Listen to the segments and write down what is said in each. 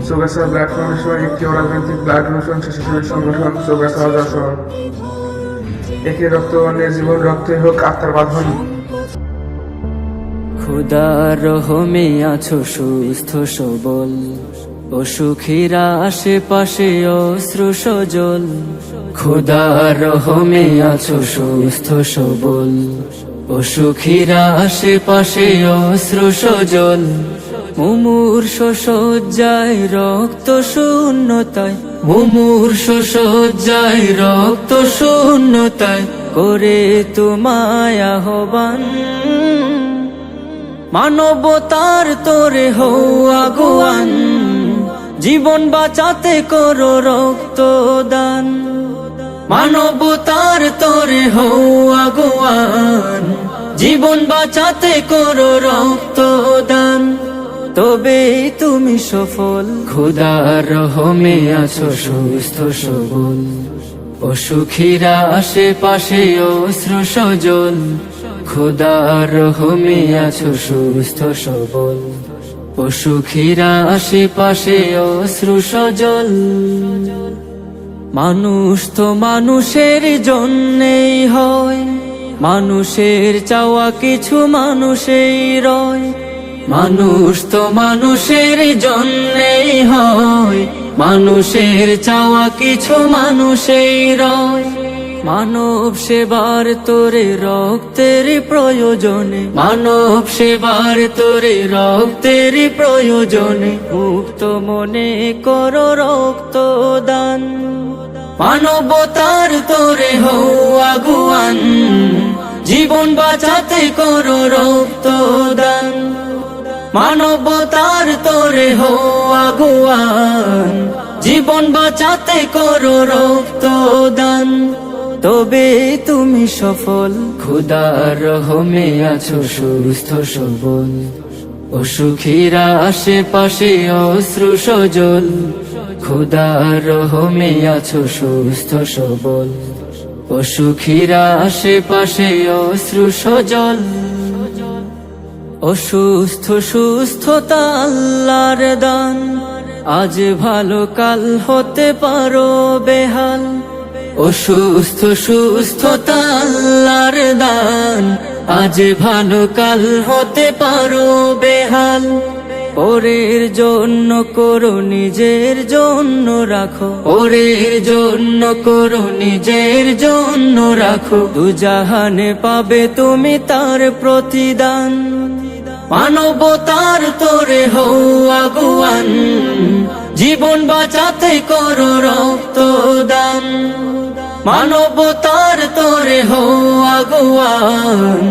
Chaugachha blood foundation একটি অরাজনৈতিক blood donation স্বেচ্ছাসেবী সংগঠন চৌগাছা যশোর। একে রক্ত অন্যের জীবন, রক্তই হোক আত্মার বাঁধন। খোদার রহমে আছো সুস্থ সবল, অসুখীরা আশেপাশে অশ্রু সজল। খোদার রহমে আছো সুস্থ সবল, অসুখীরা আশেপাশে অশ্রু সজল। মুমূর্ষ শয্যায় রক্ত শূন্যতায়, মুমূর্ষ শয্যায় রক্ত শূন্যতায় করে তোমায় আহ্বান। মানবতার তোরে হও আগুয়ান, জীবন বাঁচাতে করো রক্তদান। মানবতার তোরে হও আগুয়ান, জীবন বাঁচাতে করো রক্তদান। তবে তুমি সফল, খোদার রহমে আছো সুস্থ সবল, অসুখীরা আশেপাশে অশ্রু সজল। খোদার রহমে আছো সুস্থ সবল, অসুখীরা আশেপাশে অশ্রু সজল। মানুষ তো মানুষের জন্যেই হয়, মানুষের চাওয়া কিছু মানুষেই রয়। মানুষ তো মানুষের জন্যেই হয়, মানুষের চাওয়া কিছু মানুষেই রয়। মানব সেবার তোরে রক্তের প্রয়োজনে, মানব সেবার তোরে রক্তের প্রয়োজনে মুক্ত মনে করো রক্তদান। মানবতার তোরে হও আগুয়ান, জীবন বাঁচাতে করো রক্তদান। মানবতার তোরে হও আগুয়ান, জীবন বাঁচাতে করো রক্তদান। তবে তুমি সফল, খোদার রহমে আছো সুস্থ সবল, অসুখীরা আশেপাশে অশ্রু সজল। খোদার রহমে আছো সুস্থ সবল, অসুখীরা আশেপাশে অশ্রু সজল। অসুস্থ সুস্থতা আল্লাহর দান, আজ ভালো কাল হতে পারো বেহাল। অসুস্থ সুস্থতা আল্লাহর দান, আজ ভালো কাল হতে পারো বেহাল। পরের জন্য করো নিজের জন্য রাখো, পরের জন্য করো নিজের জন্য রাখো। দুজাহানে পাবে তুমি তার প্রতিদান। মানবতার তোরে হও আগুয়ান, জীবন বাঁচাতে করো রক্তদান। মানবতার তোরে হও আগুয়ান,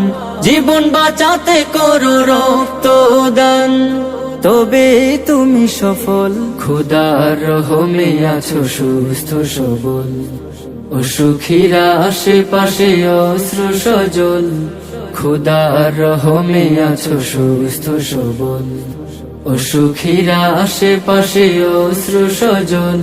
জীবন বাঁচাতে করো রক্তদান। তবে তুমি সফল, খোদার রহমে আছো সুস্থ সবল, অসুখীরা আশেপাশে অশ্রু সজল। খোদার রহমে আছো সুস্থ সবল, অসুখীরা আশেপাশে অশ্রু সজল।